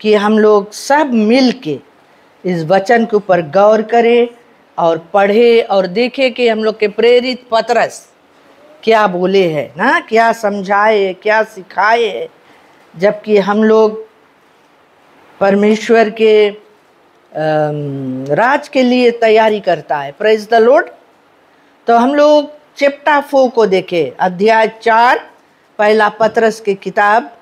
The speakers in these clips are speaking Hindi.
कि हम लोग सब मिल के इस वचन के ऊपर गौर करें और पढ़े और देखें कि हम लोग के प्रेरित पतरस क्या बोले हैं ना, क्या समझाए, क्या सिखाए, जबकि हम लोग परमेश्वर के राज के लिए तैयारी करता है। Praise the Lord. तो हम लोग चैप्टर 4 को देखें, अध्याय 4 पहला पतरस की किताब।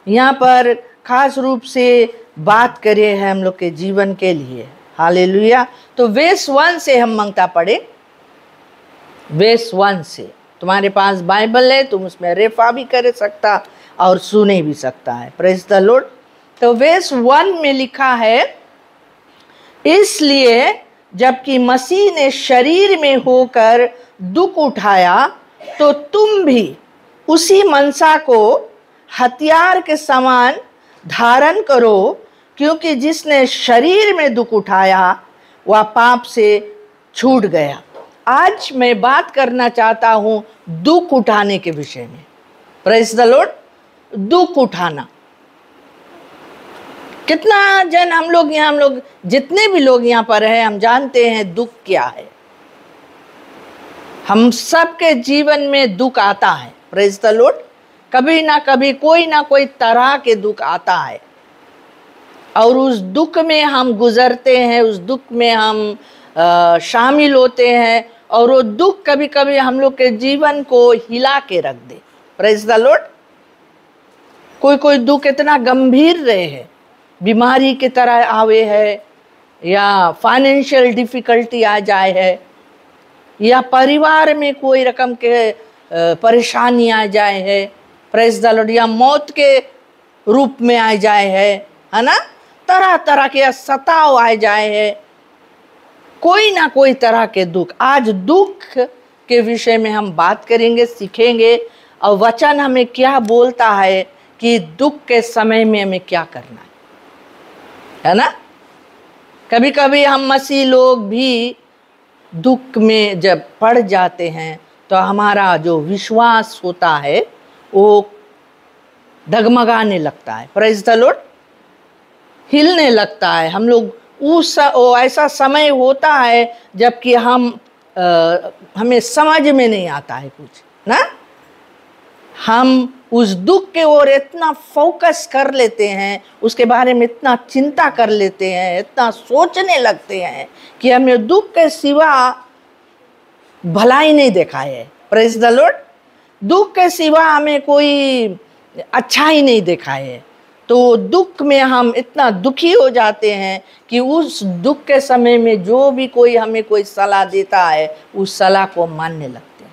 यहाँ पर खास रूप से बात करे हैं हम लोग के जीवन के लिए। हालेलुया। तो वर्स 1 से हम मांगता पढ़े, वर्स 1 से। तुम्हारे पास बाइबल है, तुम उसमें रेफा भी कर सकता और सुने भी सकता है। Praise the Lord. तो वर्स 1 में लिखा है, इसलिए जबकि मसीह ने शरीर में होकर दुख उठाया, तो तुम भी उसी मनसा को हथियार के समान धारण करो, क्योंकि जिसने शरीर में दुख उठाया वह पाप से छूट गया। आज मैं बात करना चाहता हूं दुख उठाने के विषय में। Praise the Lord. दुख उठाना। कितना जन हम लोग जितने भी लोग यहाँ पर हैं, हम जानते हैं दुख क्या है। हम सबके जीवन में दुख आता है। Praise the Lord. कभी ना कभी कोई ना कोई तरह के दुख आता है और उस दुख में हम गुजरते हैं, उस दुख में हम शामिल होते हैं और वो दुख कभी कभी हम लोग के जीवन को हिला के रख दे। Praise the Lord. कोई कोई दुख इतना गंभीर रहे है, बीमारी की तरह आवे है, या फाइनेंशियल डिफिकल्टी आ जाए है, या परिवार में कोई रकम के परेशानी आ जाए है। Praise the Lord. या मौत के रूप में आ जाए है ना, तरह तरह के सताव आ जाए है, कोई ना कोई तरह के दुख। आज दुख के विषय में हम बात करेंगे, सीखेंगे, और वचन हमें क्या बोलता है कि दुख के समय में हमें क्या करना है ना। कभी कभी हम मसीह लोग भी दुख में जब पड़ जाते हैं तो हमारा जो विश्वास होता है वो डगमगाने लगता है। Praise the Lord. हिलने लगता है। हम लोग ऐसा समय होता है जबकि हमें समझ में नहीं आता है कुछ ना। हम उस दुख के ओर इतना फोकस कर लेते हैं, उसके बारे में इतना चिंता कर लेते हैं, इतना सोचने लगते हैं कि हमें दुख के सिवा भलाई नहीं देखा है। Praise the Lord. दुख के सिवा हमें कोई अच्छा ही नहीं देखा है। तो दुख में हम इतना दुखी हो जाते हैं कि उस दुख के समय में जो भी कोई हमें कोई सलाह देता है उस सलाह को मानने लगते हैं,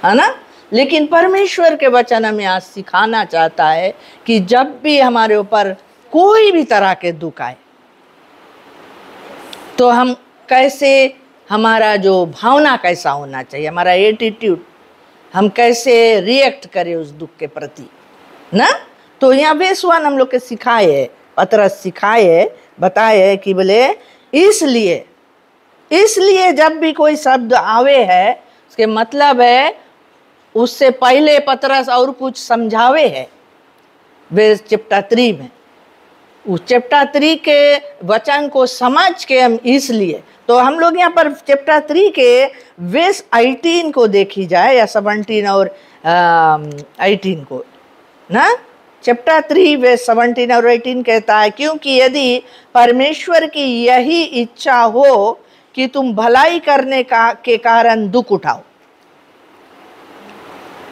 है ना। लेकिन परमेश्वर के वचन हमें आज सिखाना चाहता है कि जब भी हमारे ऊपर कोई भी तरह के दुख आए तो हम कैसे, हमारा जो भावना कैसा होना चाहिए, हमारा एटीट्यूड, हम कैसे रिएक्ट करें उस दुख के प्रति ना। तो यहाँ वर्स 1 हम लोग के सिखाए है, पतरस सिखाए, बताए कि बोले इसलिए जब भी कोई शब्द आवे है, उसके मतलब है उससे पहले पतरस और कुछ समझावे है। वर्स चैप्टर 3 में उस चैप्टर 3 के वचन को समझ के हम, इसलिए तो हम लोग यहाँ पर चैप्टर 3 के वर्स 18 को देखी जाए, या 17 और 18 को ना। चैप्टर 3 वर्स 17 और 18 कहता है, क्योंकि यदि परमेश्वर की यही इच्छा हो कि तुम भलाई करने के कारण दुख उठाओ,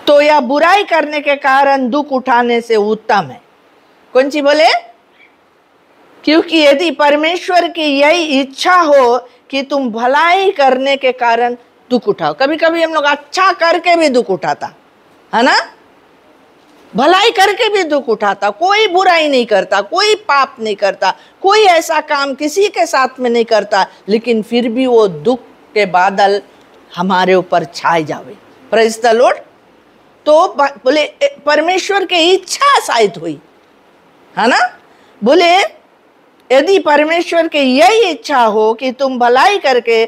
तो यह बुराई करने के कारण दुख उठाने से उत्तम है। कौन सी बोले? क्योंकि यदि परमेश्वर की यही इच्छा हो कि तुम भलाई करने के कारण दुख उठाओ। कभी कभी हम लोग अच्छा करके भी दुख उठाता है ना, भलाई करके भी दुख उठाता, कोई बुराई नहीं करता, कोई पाप नहीं करता, कोई ऐसा काम किसी के साथ में नहीं करता, लेकिन फिर भी वो दुख के बादल हमारे ऊपर छाए जावे। Praise the Lord. तो बोले परमेश्वर की इच्छा शायद हुई है ना। बोले यदि परमेश्वर की यही इच्छा हो कि तुम भलाई करने के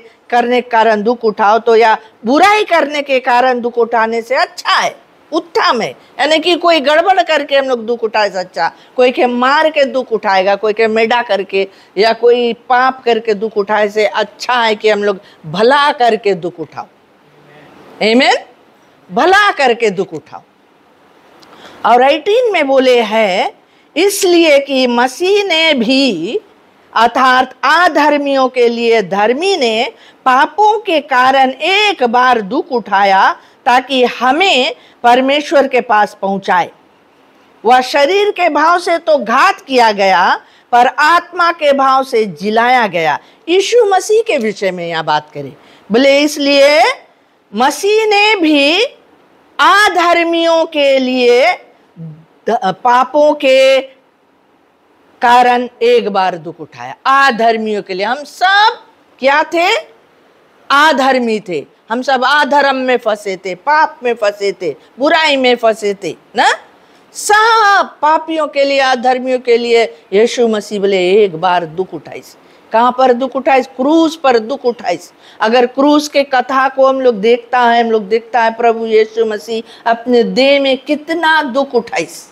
कारण दुख उठाओ, तो या बुराई करने के कारण दुख उठाने से अच्छा है, उत्थान है, यानी कि कोई गड़बड़ करके हम लोग दुख उठाए सच्चा, कोई के मार के दुख उठाएगा, कोई के मेडा करके या कोई पाप करके दुख उठाए से अच्छा है कि हम लोग भला करके दुख उठाओ। आमीन, भला करके दुख उठाओ। और 18 में बोले है, इसलिए कि मसीह ने भी अर्थात अधर्मियों के लिए धर्मी ने पापों के कारण एक बार दुख उठाया ताकि हमें परमेश्वर के पास पहुंचाए। वह शरीर के भाव से तो घात किया गया पर आत्मा के भाव से जिलाया गया। यीशु मसीह के विषय में यह बात करें, बोले इसलिए मसीह ने भी अधर्मियों के लिए पापों के कारण एक बार दुख उठाया। अधर्मियों के लिए, हम सब क्या थे? अधर्मी थे, हम सब अधर्म में फंसे थे, पाप में फंसे थे, बुराई में फंसे थे ना। सब पापियों के लिए, अधर्मियों के लिए यीशु मसीह बोले एक बार दुख उठाइस। कहां पर दुख उठाइस? क्रूस पर दुख उठाइस। अगर क्रूस के कथा को हम लोग देखता है, हम लोग देखता है प्रभु यीशु मसीह अपने देह में कितना दुख उठाइस,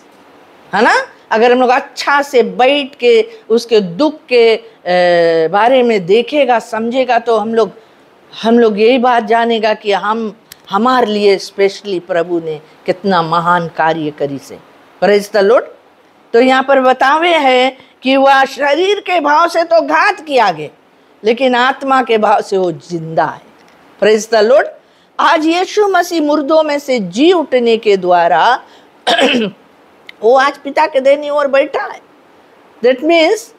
है ना। अगर हम लोग अच्छा से बैठ के उसके दुख के बारे में देखेगा, समझेगा, तो हम लोग यही बात जानेगा कि हमारे लिए स्पेशली प्रभु ने कितना महान कार्य करी से। Praise the Lord. तो यहाँ पर बतावे है कि वह शरीर के भाव से तो घात किया गया, लेकिन आत्मा के भाव से वो जिंदा है। Praise the Lord. आज यीशु मसीह मुर्दों में से जी उठने के द्वारा वो आज पिता के देनी ओर बैठा है। दैट मीन्स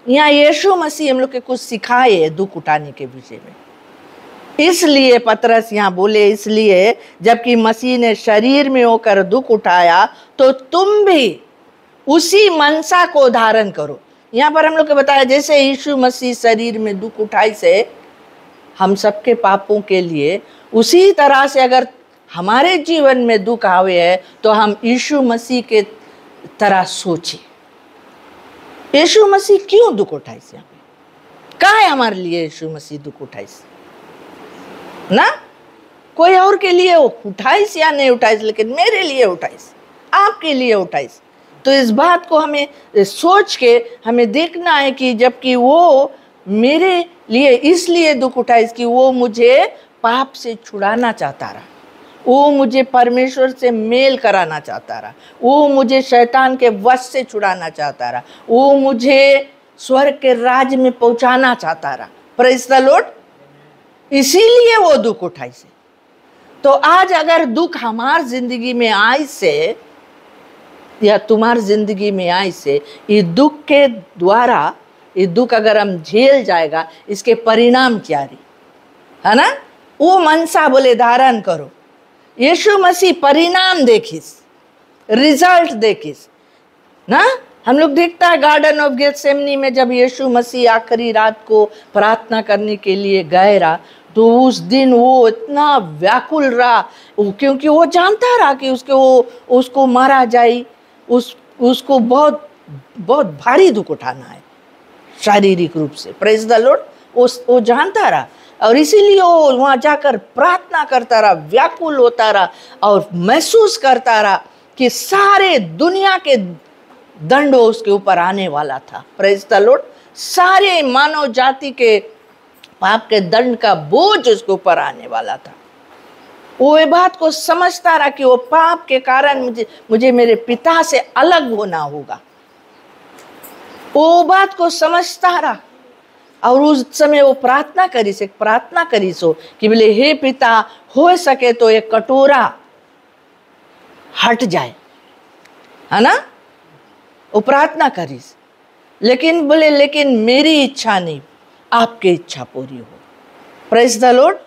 यहाँ यीशु मसीह हम लोग के कुछ सिखाए दुख उठाने के विषय में। इसलिए पतरस यहाँ बोले, इसलिए जबकि मसीह ने शरीर में होकर दुख उठाया तो तुम भी उसी मनसा को धारण करो। यहाँ पर हम लोग को बताया जैसे यीशु मसीह शरीर में दुख उठाई से हम सबके पापों के लिए, उसी तरह से अगर हमारे जीवन में दुख आवे है तो हम यीशु मसीह के तरह सोचे। यीशु मसीह क्यों दुख उठाई से? क्या है हमारे लिए यीशु मसीह दुख उठाई से ना? कोई और के लिए वो उठाइस या नहीं उठाइस, लेकिन मेरे लिए उठाइस, आपके लिए उठाइस। तो इस बात को हमें सोच के हमें देखना है कि जबकि वो मेरे लिए इसलिए दुख उठाइस कि वो मुझे पाप से छुड़ाना चाहता रहा, वो मुझे परमेश्वर से मेल कराना चाहता रहा, वो मुझे शैतान के वश से छुड़ाना चाहता रहा, वो मुझे स्वर्ग के राज्य में पहुंचाना चाहता रहा। Praise the Lord. इसीलिए वो दुख उठाई से। तो आज अगर दुख हमार जिंदगी में आई से या तुम्हार जिंदगी में आई से, ये दुख के द्वारा, ये दुख अगर हम झेल जाएगा, इसके परिणाम क्या रही, है ना। वो मनसा बोले धारण करो। यीशु मसीह परिणाम देखिस, रिजल्ट देखिस ना। हम लोग देखता है गार्डन ऑफ गेथसेमनी में जब यीशु मसीह आखिरी रात को प्रार्थना करने के लिए गए रहा, तो उस दिन वो इतना व्याकुल रहा, क्योंकि वो जानता रहा कि उसको मारा जाए, उसको बहुत बहुत भारी दुख उठाना है शारीरिक रूप से। Praise the Lord. वो जानता रहा और इसीलिए वो वहाँ जाकर प्रार्थना करता रहा, व्याकुल होता रहा और महसूस करता रहा कि सारे दुनिया के दंड उसके ऊपर आने वाला था। Praise the Lord. सारे मानव जाति के पाप के दंड का बोझ उसके ऊपर आने वाला था। वो ये बात को समझता रहा कि वो पाप के कारण मुझे मेरे पिता से अलग होना होगा। वो बात को समझता रहा और उस समय वो प्रार्थना करी सो कि बोले हे पिता, हो सके तो ये कटोरा हट जाए, है ना। वो प्रार्थना करी, लेकिन बोले लेकिन मेरी इच्छा नहीं, आपकी इच्छा पूरी हो। Praise the Lord.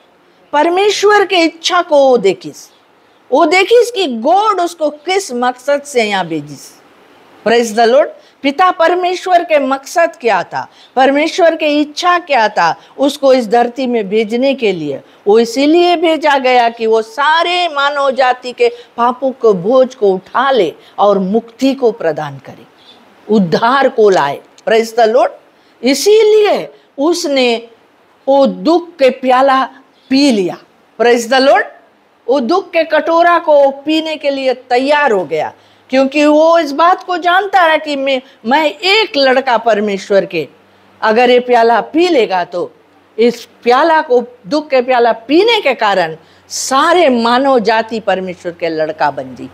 परमेश्वर के इच्छा को वो देखिस कि गॉड उसको किस मकसद से यहाँ भेजिस। Praise the Lord. पिता परमेश्वर के मकसद क्या था, परमेश्वर के इच्छा क्या था, उसको इस धरती में भेजने के लिए वो इसीलिए भेजा गया कि वो सारे मानव जाति के पापों को बोझ को उठा ले और मुक्ति को प्रदान करे, उद्धार को लाए। Praise the Lord. इसीलिए उसने वो दुख के प्याला पी लिया। Praise the Lord. वो दुख के कटोरा को पीने के लिए तैयार हो गया, क्योंकि वो इस बात को जानता है कि मैं एक लड़का परमेश्वर के, अगर ये प्याला पी लेगा तो इस प्याला को, दुख के प्याला पीने के कारण सारे मानव जाति परमेश्वर के लड़का बन जी।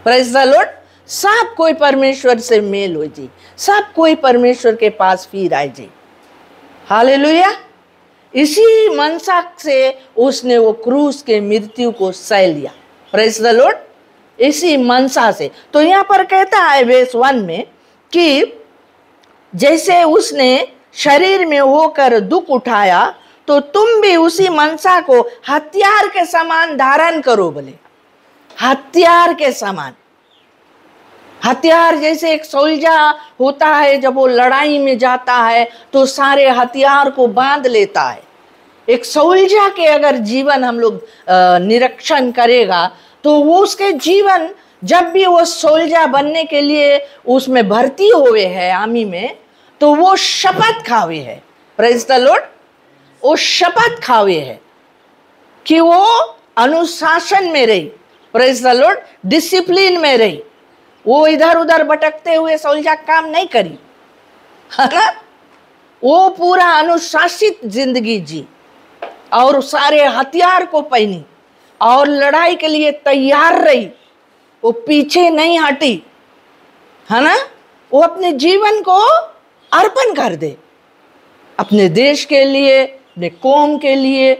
Praise the Lord. सब कोई परमेश्वर से मेल हो जी, सब कोई परमेश्वर के पास फिर आए जी। हालेलुया। इसी मनसा से उसने वो क्रूस के मृत्यु को सह लिया। Praise the Lord. इसी मनसा से। तो यहाँ पर कहता है वर्स 1 में कि जैसे उसने शरीर में होकर दुख उठाया, तो तुम भी उसी मनसा को हथियार के समान धारण करो। बोले हथियार के समान। हथियार जैसे एक सोल्जा होता है, जब वो लड़ाई में जाता है तो सारे हथियार को बांध लेता है। एक सोल्जा के अगर जीवन हम लोग निरीक्षण करेगा तो वो उसके जीवन, जब भी वो सोल्जा बनने के लिए उसमें भर्ती हुए है आर्मी में, तो वो शपथ खावे है। Praise the Lord. वो शपथ खावे है कि वो अनुशासन में रही। Praise the Lord. डिसिप्लिन में रही। वो इधर उधर भटकते हुए सोल्जा काम नहीं करी, है ना। वो पूरा अनुशासित जिंदगी जी और सारे हथियार को पहनी और लड़ाई के लिए तैयार रही। वो पीछे नहीं हटी, है ना। वो अपने जीवन को अर्पण कर दे, अपने देश के लिए, अपने कौम के लिए,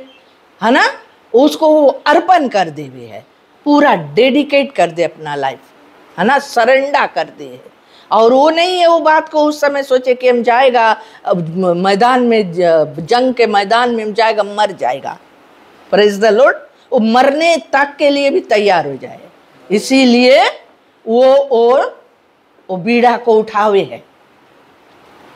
है ना। उसको वो अर्पण कर दे भी है, पूरा डेडिकेट कर दे अपना लाइफ, है ना, सरेंडर कर दे। और वो नहीं है वो बात को उस समय सोचे कि हम जाएगा मैदान में, जंग के मैदान में हम जाएगा, मर जाएगा। Praise the Lord. वो मरने तक के लिए भी तैयार हो जाए, इसीलिए वो बीड़ा को उठावे है,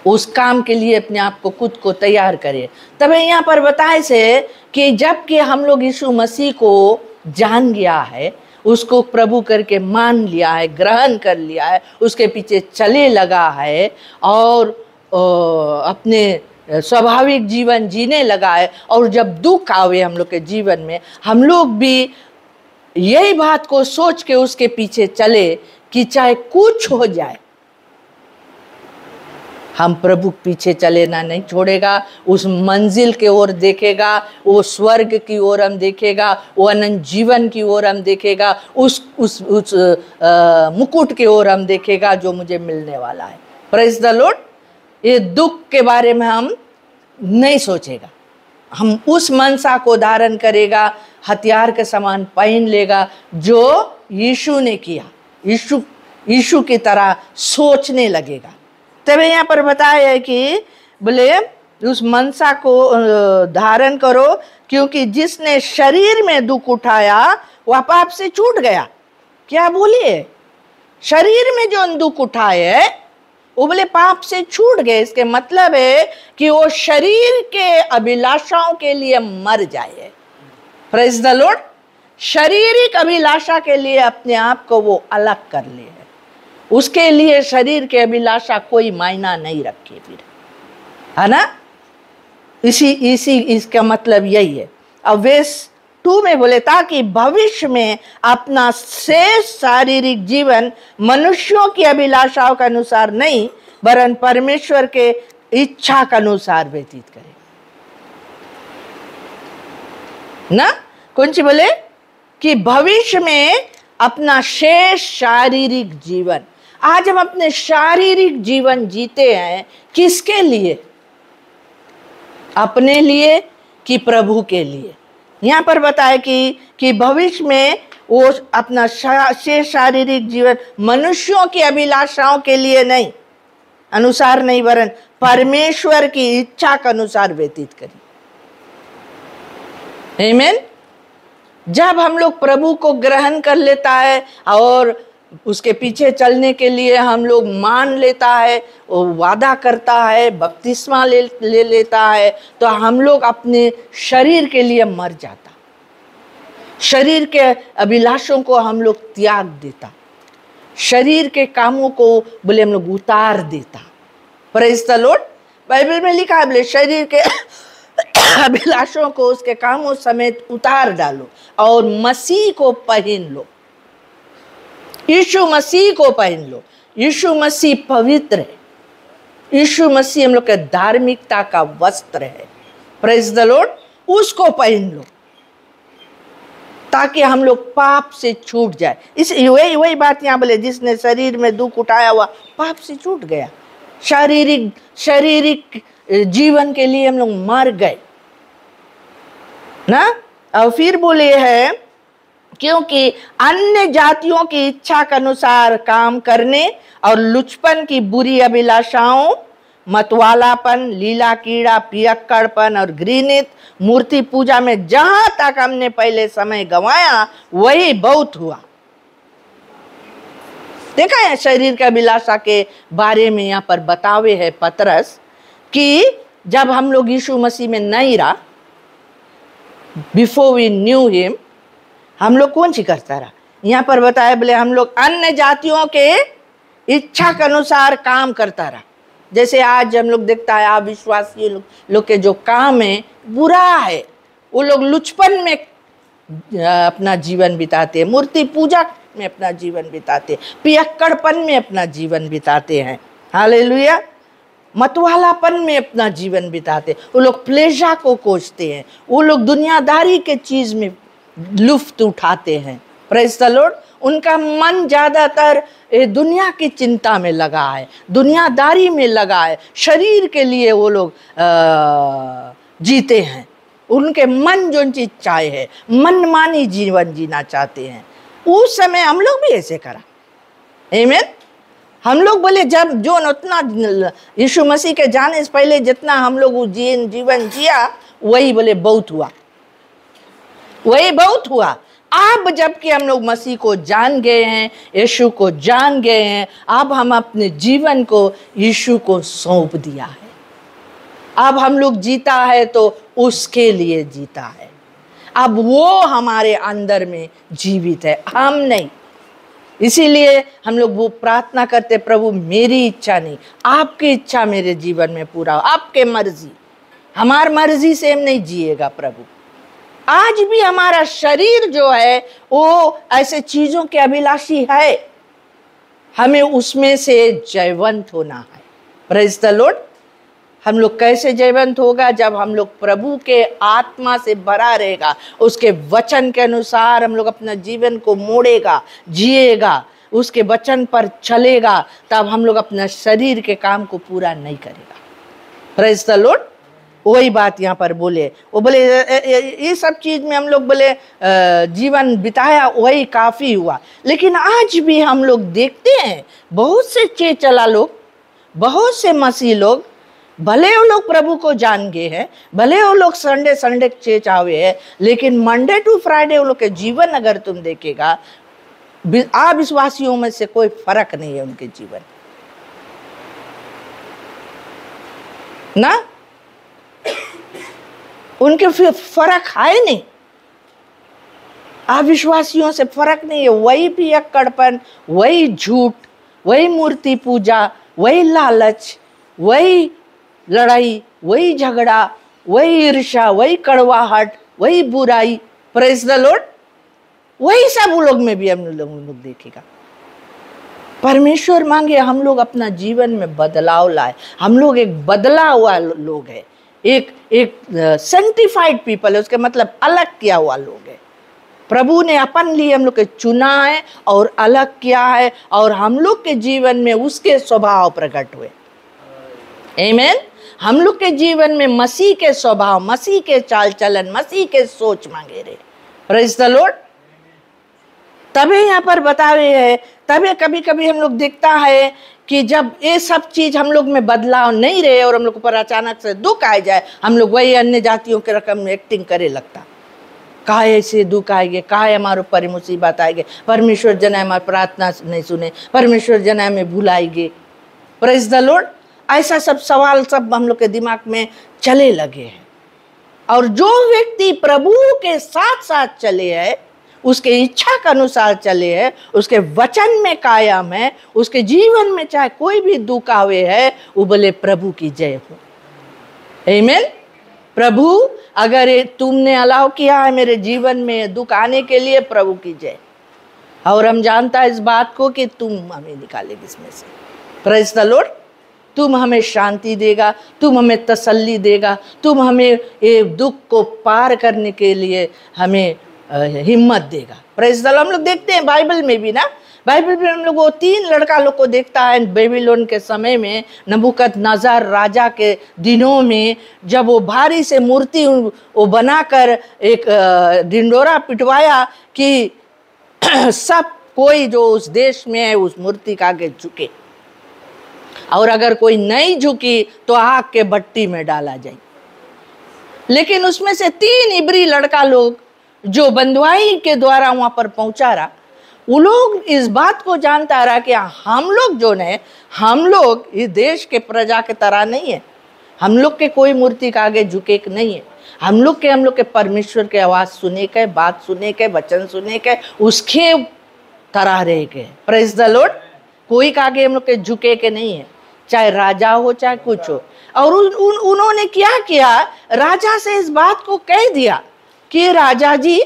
उस काम के लिए अपने आप को, खुद को तैयार करे। तब यहाँ पर बताए से कि जबकि हम लोग यीशु मसीह को जान गया है, उसको प्रभु करके मान लिया है, ग्रहण कर लिया है, उसके पीछे चले लगा है और अपने स्वाभाविक जीवन जीने लगा है, और जब दुख आवे हम लोग के जीवन में, हम लोग भी यही बात को सोच के उसके पीछे चले कि चाहे कुछ हो जाए, हम प्रभु पीछे चले ना, नहीं छोड़ेगा। उस मंजिल के ओर देखेगा, वो स्वर्ग की ओर हम देखेगा, वो अनंत जीवन की ओर हम देखेगा, उस मुकुट की ओर हम देखेगा जो मुझे मिलने वाला है। Praise the Lord. ये दुख के बारे में हम नहीं सोचेगा, हम उस मनसा को धारण करेगा, हथियार के समान पहन लेगा जो यीशु ने किया। यीशु की तरह सोचने लगेगा। तब यहाँ पर बताया है कि बोले उस मनसा को धारण करो, क्योंकि जिसने शरीर में दुख उठाया वह पाप से छूट गया। क्या बोलिए? शरीर में जो दुख उठाए वो बोले पाप से छूट गए। इसके मतलब है कि वो शरीर के अभिलाषाओं के लिए मर जाए। Praise the Lord. शारीरिक अभिलाषा के लिए अपने आप को वो अलग कर ले, उसके लिए शरीर के अभिलाषा कोई मायना नहीं रखे फिर, है ना। इसका मतलब यही है। अब वर्स 2 में बोले ताकि भविष्य में अपना शेष शारीरिक जीवन मनुष्यों की अभिलाषाओं के अनुसार नहीं, वरन परमेश्वर के इच्छा के अनुसार व्यतीत करे ना। कौन सी बोले कि भविष्य में अपना शेष शारीरिक जीवन। आज हम अपने शारीरिक जीवन जीते हैं किसके लिए? अपने लिए कि प्रभु के लिए? यहाँ पर बताए कि भविष्य में वो अपना शेष शारीरिक जीवन मनुष्यों की अभिलाषाओं के लिए नहीं, अनुसार नहीं, वरन परमेश्वर की इच्छा के अनुसार व्यतीत करें। आमीन। जब हम लोग प्रभु को ग्रहण कर लेता है और उसके पीछे चलने के लिए हम लोग मान लेता है, वो वादा करता है, बपतिस्मा ले लेता है, तो हम लोग अपने शरीर के लिए मर जाता, शरीर के अभिलाषों को हम लोग त्याग देता, शरीर के कामों को बोले हम लोग उतार देता। Praise the Lord. बाइबल में लिखा है बोले शरीर के अभिलाषों को उसके कामों समेत उतार डालो और मसीह को पहन लो। यीशु मसीह को पहन लो। यीशु मसीह पवित्र है। यीशु मसीह हम लोग के धार्मिकता का वस्त्र है। Praise the Lord. उसको पहन लो ताकि हम लोग पाप से छूट जाए। इस वही बात यहाँ बोले, जिसने शरीर में दुख उठाया हुआ पाप से छूट गया। शारीरिक जीवन के लिए हम लोग मर गए ना। और फिर बोले है, क्योंकि अन्य जातियों की इच्छा के अनुसार काम करने और लुचपन की बुरी अभिलाषाओं, मतवालापन, लीला कीड़ा, पियक्कड़पन और घृणित मूर्ति पूजा में जहां तक हमने पहले समय गंवाया वही बहुत हुआ। देखा है शरीर का अभिलाषा के बारे में यहाँ पर बतावे है पतरस कि जब हम लोग यीशु मसीह में नहीं रहा, बिफोर वी न्यू हिम, हम लोग कौन सी करता रहा। यहाँ पर बताया बोले हम लोग अन्य जातियों के इच्छा के अनुसार काम करता रहा। जैसे आज हम लोग देखता है अविश्वासी लोग के जो काम है बुरा है, वो लोग लुचपन में अपना जीवन बिताते हैं, मूर्ति पूजा में अपना जीवन बिताते हैं, पियक्कड़पन में अपना जीवन बिताते हैं, हालेलुया, मतवालापन में अपना जीवन बिताते हैं। वो लोग प्लेजर को खोजते हैं, वो लोग दुनियादारी के चीज में लुफ्त उठाते हैं। Praise the Lord. उनका मन ज्यादातर दुनिया की चिंता में लगा है, दुनियादारी में लगा है, शरीर के लिए वो लोग जीते हैं। उनके मन जो चीज चाहे है, मनमानी जीवन जीना चाहते हैं। उस समय हम लोग भी ऐसे करा, आमीन। हम लोग बोले जब जो उतना यीशु मसीह के जाने से पहले जितना हम लोग जीवन जिया वही बोले बहुत हुआ, वही बहुत हुआ। अब जबकि हम लोग मसीह को जान गए हैं, यीशु को जान गए हैं, अब हम अपने जीवन को यीशु को सौंप दिया है। अब हम लोग जीता है तो उसके लिए जीता है। अब वो हमारे अंदर में जीवित है, हम नहीं। इसीलिए हम लोग वो प्रार्थना करते, प्रभु मेरी इच्छा नहीं आपकी इच्छा मेरे जीवन में पूरा हो, आपके मर्जी। हमार मर्जी से हम नहीं जिएगा प्रभु। आज भी हमारा शरीर जो है वो ऐसे चीजों के अभिलाषी है, हमें उसमें से जयवंत होना है। Praise the Lord. हम लोग कैसे जयवंत होगा? जब हम लोग प्रभु के आत्मा से भरा रहेगा, उसके वचन के अनुसार हम लोग अपना जीवन को मोड़ेगा, जिएगा, उसके वचन पर चलेगा, तब हम लोग अपना शरीर के काम को पूरा नहीं करेगा। Praise the Lord. वही बात यहाँ पर बोले, वो बोले ये सब चीज में हम लोग बोले जीवन बिताया वही काफी हुआ। लेकिन आज भी हम लोग देखते हैं बहुत से चेचला लोग, बहुत से मसीह लोग, भले वो लोग प्रभु को जान गए हैं, भले वो लोग संडे चेच आवे हैं, लेकिन मंडे टू फ्राइडे वो लोग के जीवन अगर तुम देखेगा, अविश्वासियों में से कोई फर्क नहीं है उनके जीवन ना, उनके फर्क है नहीं, अविश्वासियों से फर्क नहीं है। वही पियक्कड़पन, वही झूठ, वही मूर्ति पूजा, वही लालच, वही लड़ाई, वही झगड़ा, वही ईर्ष्या, वही कड़वाहट, वही बुराई। Praise the Lord. वही सब वो लोग में भी हम लोग देखेगा। परमेश्वर मांगे हम लोग अपना जीवन में बदलाव लाए। हम लोग एक बदला हुआ लोग है, एक सेंटिफाइड पीपल है, उसके मतलब अलग किया हुआ लोग है। प्रभु ने अपन लिए हम लोग के चुना है और अलग किया है, और हम लोग के जीवन में उसके स्वभाव प्रकट हुए। आमीन। हम लोग के जीवन में मसीह के स्वभाव, मसीह के चाल चलन, मसीह के सोच मांगे रहे। Praise the Lord. तभी यहाँ पर बतावे है, तभी कभी कभी हम लोग देखता है कि जब ये सब चीज हम लोग में बदलाव नहीं रहे और हम लोग पर अचानक से दुख आ जाए, हम लोग वही अन्य जातियों के रकम में एक्टिंग करे लगता। काहे ऐसे दुख आएंगे, काहे हमारे ऊपर मुसीबत आएंगे, परमेश्वर जन हमारी प्रार्थना नहीं सुने, परमेश्वर जन हमें भुलाएंगे। Praise the Lord. ऐसा सब सवाल सब हम लोग के दिमाग में चले लगे हैं। और जो व्यक्ति प्रभु के साथ साथ चले है, उसके इच्छा के अनुसार चले है, उसके वचन में कायम है, उसके जीवन में चाहे कोई भी दुख आवे है, वो बोले प्रभु की जय हो। आमीन। प्रभु अगर तुमने अलाउ किया है मेरे जीवन में दुख आने के लिए, प्रभु की जय। और हम जानता है इस बात को कि तुम हमें निकालेगी इसमें से। Praise the Lord. तुम हमें शांति देगा, तुम हमें तसल्ली देगा, तुम हमें ये दुख को पार करने के लिए हमें हिम्मत देगा। Praise the Lord. हम लोग देखते हैं बाइबल में भी ना, बाइबल में हम लोग वो 3 लड़का लोग को देखता है बेबीलोन के समय में, नबूकदनेस्सर राजा के दिनों में, जब वो भारी से मूर्ति वो बनाकर एक ढिंडोरा पिटवाया कि सब कोई जो उस देश में है उस मूर्ति के आगे झुके, और अगर कोई नहीं झुकी तो आग के भट्टी में डाला जाए। लेकिन उसमें से 3 इब्री लड़का लोग जो बंधुआई के द्वारा वहां पर पहुंचा रहा, वो लोग इस बात को जानता रहा कि हम लोग जो है, हम लोग इस देश के प्रजा के तरह नहीं है, हम लोग के कोई मूर्ति के आगे झुके नहीं है, हम लोग के परमेश्वर के आवाज सुने के, बात सुने के, वचन सुने के, उसके तरह रह के। Praise the Lord. कोई के आगे हम लोग के झुके के नहीं है, चाहे राजा हो चाहे कुछ हो। और उन्होंने क्या किया, राजा से इस बात को कह दिया कि राजा जी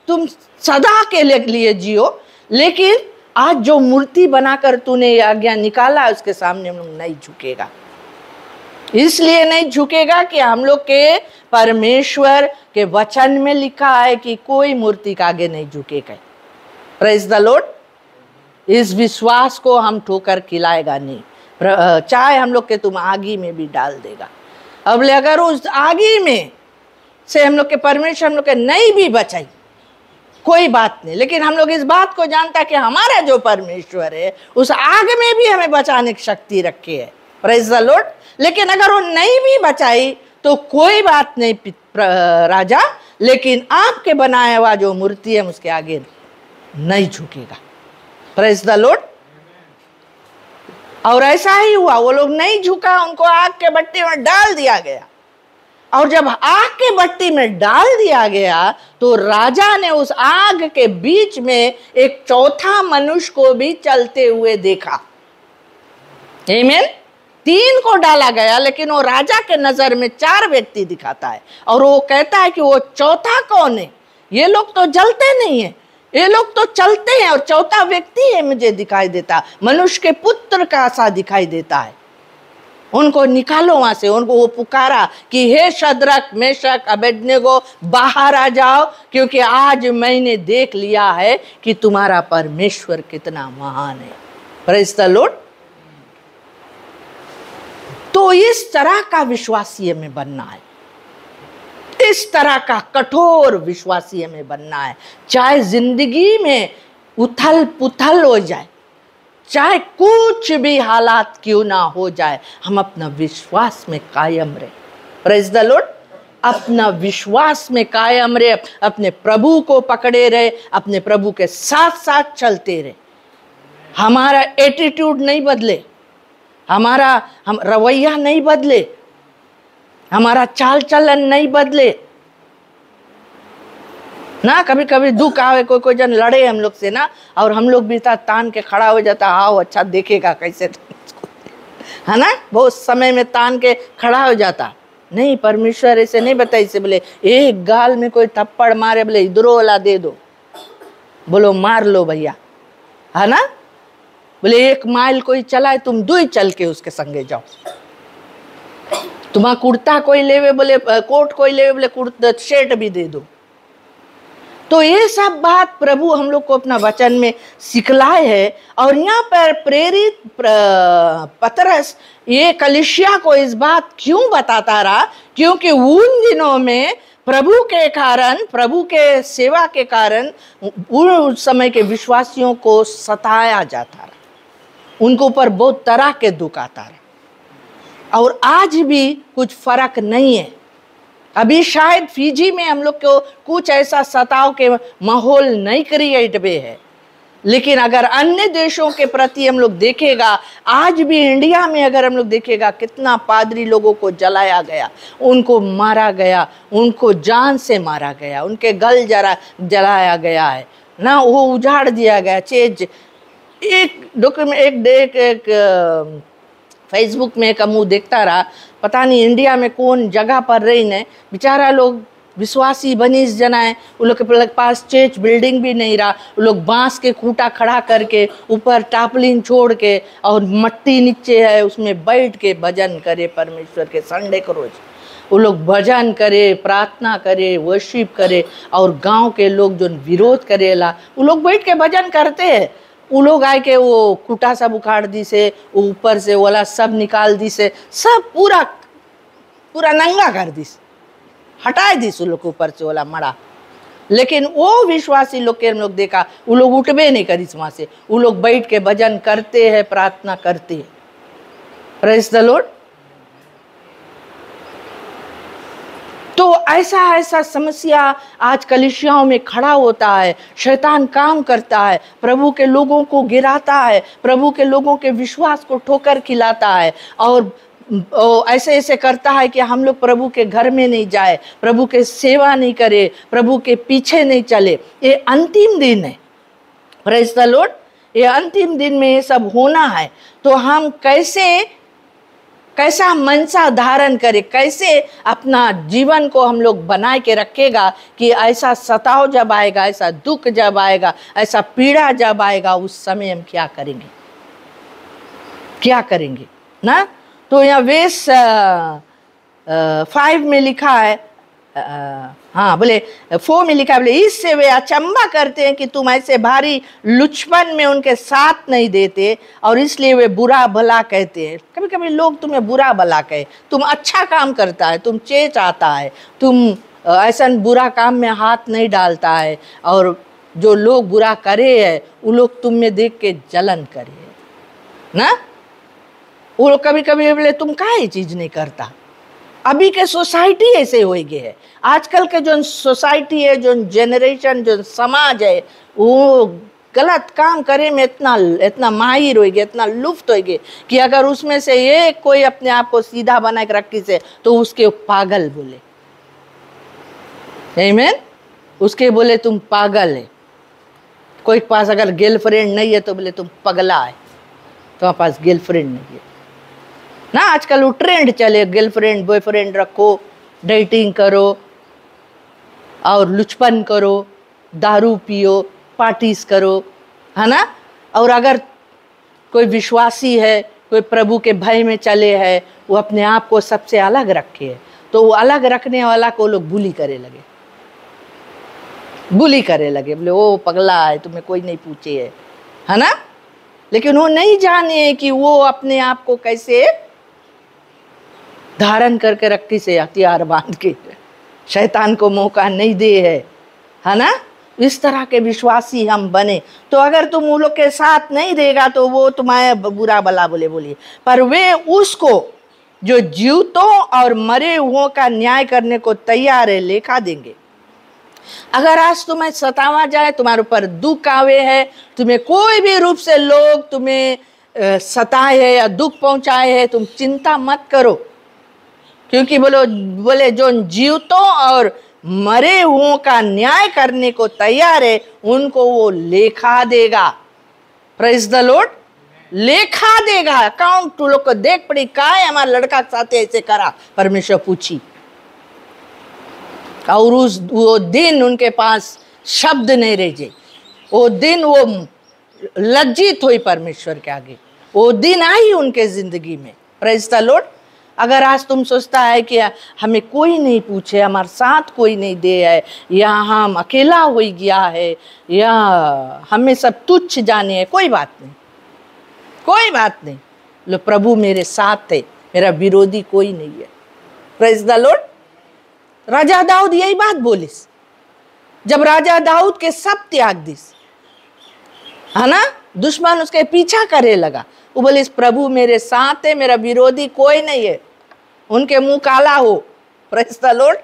तुम सदा के लिए जियो, लेकिन आज जो मूर्ति बनाकर तूने ये आज्ञा निकाला उसके सामने हम लोग नहीं झुकेगा। इसलिए नहीं झुकेगा कि हम लोग के परमेश्वर के वचन में लिखा है कि कोई मूर्ति के आगे नहीं झुकेगा। Praise the Lord. इस विश्वास को हम ठोकर खिलाएगा नहीं, चाहे हम लोग के तुम आगी में भी डाल देगा। अब अगर उस आगी में से हम लोग के परमेश्वर हम लोग के नहीं भी बचाई, कोई बात नहीं, लेकिन हम लोग इस बात को जानता कि हमारा जो परमेश्वर है उस आग में भी हमें बचाने की शक्ति रखी है। Praise the Lord. लेकिन अगर वो नहीं भी बचाई तो कोई बात नहीं राजा, लेकिन आपके बनाया हुआ जो मूर्ति है उसके आगे नहीं झुकेगा। Praise the Lord. और ऐसा ही हुआ, वो लोग नहीं झुका, उनको आग के भट्टी में डाल दिया गया। और जब आग के भट्टी में डाल दिया गया तो राजा ने उस आग के बीच में एक चौथा मनुष्य को भी चलते हुए देखा। आमीन। 3 को डाला गया, लेकिन वो राजा के नजर में 4 व्यक्ति दिखाता है, और वो कहता है कि वो चौथा कौन है। ये लोग तो जलते नहीं है, ये लोग तो चलते हैं, और चौथा व्यक्ति है मुझे दिखाई देता, मनुष्य के पुत्र का सा दिखाई देता है। उनको निकालो वहां से। उनको वो पुकारा कि हे शद्रक मेशक अबेदनगो बाहर आ जाओ, क्योंकि आज मैंने देख लिया है कि तुम्हारा परमेश्वर कितना महान है। Praise the Lord. तो इस तरह का विश्वासी हमें बनना है, इस तरह का कठोर विश्वासी हमें बनना है। चाहे जिंदगी में उथल पुथल हो जाए, चाहे कुछ भी हालात क्यों ना हो जाए, हम अपना विश्वास में कायम रहे। Praise the Lord. अपना विश्वास में कायम रहे, अपने प्रभु को पकड़े रहे, अपने प्रभु के साथ साथ चलते रहे। हमारा एटीट्यूड नहीं बदले, हमारा हम रवैया नहीं बदले, हमारा चाल चलन नहीं बदले ना। कभी कभी दुख आवे, कोई जन लड़े हम लोग से ना, और हम लोग भी तान के खड़ा हो जाता, आओ अच्छा देखेगा कैसे, है ना। बहुत समय में तान के खड़ा हो जाता। नहीं, परमेश्वर ऐसे नहीं बताई से बोले एक गाल में कोई थप्पड़ मारे, बोले इधरो वाला दे दो, बोलो मार लो भैया, है ना। बोले 1 माइल कोई चलाए, तुम 2 चल के उसके संगे जाओ। तुम्हारा कुर्ता कोई लेवे, बोले कोट कोई लेवे, बोले कुर्ता शर्ट भी दे दो। तो ये सब बात प्रभु हम लोग को अपना वचन में सिखलाए है। और यहाँ पर प्रेरित पतरस ये कलीसिया को इस बात क्यों बताता रहा, क्योंकि उन दिनों में प्रभु के कारण, प्रभु के सेवा के कारण उस समय के विश्वासियों को सताया जाता रहा, उनको ऊपर बहुत तरह के दुख आता रहा। और आज भी कुछ फर्क नहीं है। अभी शायद फिजी में हम लोग को कुछ ऐसा सताव के माहौल नहीं क्रिएट हुए है, लेकिन अगर अन्य देशों के प्रति हम लोग देखेगा, आज भी इंडिया में अगर हम लोग देखेगा कितना पादरी लोगों को जलाया गया, उनको मारा गया, उनको जान से मारा गया, उनके गल जलाया गया है ना, वो उजाड़ दिया गया। चेज एक डॉक्यूमेंट एक फेसबुक में का मुँह देखता रहा, पता नहीं इंडिया में कौन जगह पर रही ने बेचारा लोग विश्वासी बनीस जनाए, उन लोग के पास चर्च बिल्डिंग भी नहीं रहा, वो लोग बांस के खूंटा खड़ा करके ऊपर टापलिन छोड़ के और मट्टी नीचे है उसमें बैठ के भजन करे परमेश्वर के। संडे को रोज वो लोग भजन करे, प्रार्थना करे, वर्शिप करे, और गांव के लोग जो विरोध करेला वो लोग बैठ के भजन करते हैं। वो लोग आए के वो खूंटा सब उखाड़ दी से, ऊपर से वाला सब निकाल दी से, सब पूरा पूरा नंगा कर दी, हटाए दी उन लोग ऊपर से वाला मड़ा। लेकिन वो विश्वासी लोग के हम लोग देखा वो लोग उठबे नहीं करी वहां से, वो लोग बैठ के भजन करते हैं, प्रार्थना करते हैं। Praise the Lord. तो ऐसा समस्या आज कलीसियाओं में खड़ा होता है। शैतान काम करता है, प्रभु के लोगों को गिराता है, प्रभु के लोगों के विश्वास को ठोकर खिलाता है, और ऐसे ऐसे करता है कि हम लोग प्रभु के घर में नहीं जाए, प्रभु के सेवा नहीं करे, प्रभु के पीछे नहीं चले। ये अंतिम दिन है, प्रेज द लॉर्ड। ये अंतिम दिन में ये सब होना है। तो हम कैसा मनसा धारण करे, कैसे अपना जीवन को हम लोग बनाए के रखेगा कि ऐसा सताव जब आएगा, ऐसा दुख जब आएगा, ऐसा पीड़ा जब आएगा, उस समय हम क्या करेंगे, क्या करेंगे ना। तो यहाँ वेस 5 में लिखा है, हाँ बोले 4 में लिखा है, बोले इससे वे अचंबा करते हैं कि तुम ऐसे भारी लुचपन में उनके साथ नहीं देते, और इसलिए वे बुरा भला कहते हैं। कभी कभी लोग तुम्हें बुरा भला कहे, तुम अच्छा काम करता है, तुम चेच आता है, तुम ऐसा बुरा काम में हाथ नहीं डालता है, और जो लोग बुरा करे है वो लोग तुम में देख के जलन करे ना। वो लोग कभी कभी बोले तुम काहे ये चीज नहीं करता। अभी के सोसाइटी ऐसे हो गए है, आजकल के जो सोसाइटी है, जो जनरेशन, जो समाज है, वो गलत काम करे में इतना माहिर हो गए, इतना लुफ्त हो गए कि अगर उसमें से ये कोई अपने आप को सीधा बना के रखी से तो उसके पागल बोले। आमीन। उसके बोले तुम पागल है। कोई के पास अगर गर्लफ्रेंड नहीं है तो बोले तुम पगला है, तुम्हारे पास गर्लफ्रेंड नहीं है ना। आजकल वो ट्रेंड चले, गर्लफ्रेंड बॉयफ्रेंड रखो, डेटिंग करो और लुचपन करो, दारू पियो, पार्टीज करो, है ना। और अगर कोई विश्वासी है, कोई प्रभु के भय में चले है, वो अपने आप को सबसे अलग रखे है, तो वो अलग रखने वाला को लोग बुली करे लगे, बोले वो पगला है, तुम्हें कोई नहीं पूछे है ना। लेकिन वो नहीं जाने कि वो अपने आप को कैसे धारण करके रखी से, हथियार बांध के शैतान को मौका नहीं दे है ना। इस तरह के विश्वासी हम बने। तो अगर तुम उन लोग के साथ नहीं देगा तो वो तुम्हारे बुरा भला बोलिए, पर वे उसको जो जीवतों और मरे हुओं का न्याय करने को तैयार है लेखा देंगे। अगर आज तुम्हें सतावा जाए, तुम्हारे ऊपर दुख आवे है, तुम्हें कोई भी रूप से लोग तुम्हें सताए है या दुख पहुंचाए है, तुम चिंता मत करो, क्योंकि बोले जो जीवतों और मरे हुओं का न्याय करने को तैयार है उनको वो लेखा देगा। Praise the Lord. लेखा देगा, अकाउंट तू लोग को देख पड़ी का है हमारा लड़का के साथ ऐसे करा, परमेश्वर पूछी। और वो दिन उनके पास शब्द नहीं रहे, वो दिन वो लज्जित हुई परमेश्वर के आगे, वो दिन आई उनके जिंदगी में। Praise the Lord. अगर आज तुम सोचता है कि हमें कोई नहीं पूछे, हमारे साथ कोई नहीं दे है, या हम अकेला हो गया है, या हमें सब तुच्छ जाने है, कोई बात नहीं, कोई बात नहीं। लो प्रभु मेरे साथ है, मेरा विरोधी कोई नहीं है। Praise the lord. राजा दाऊद यही बात बोलिस, जब राजा दाऊद के सब त्याग दिस, है ना, दुश्मन उसके पीछा करे लगा, वो बोले प्रभु मेरे साथ है, मेरा विरोधी कोई नहीं है, उनके मुंह काला हो। Praise the Lord.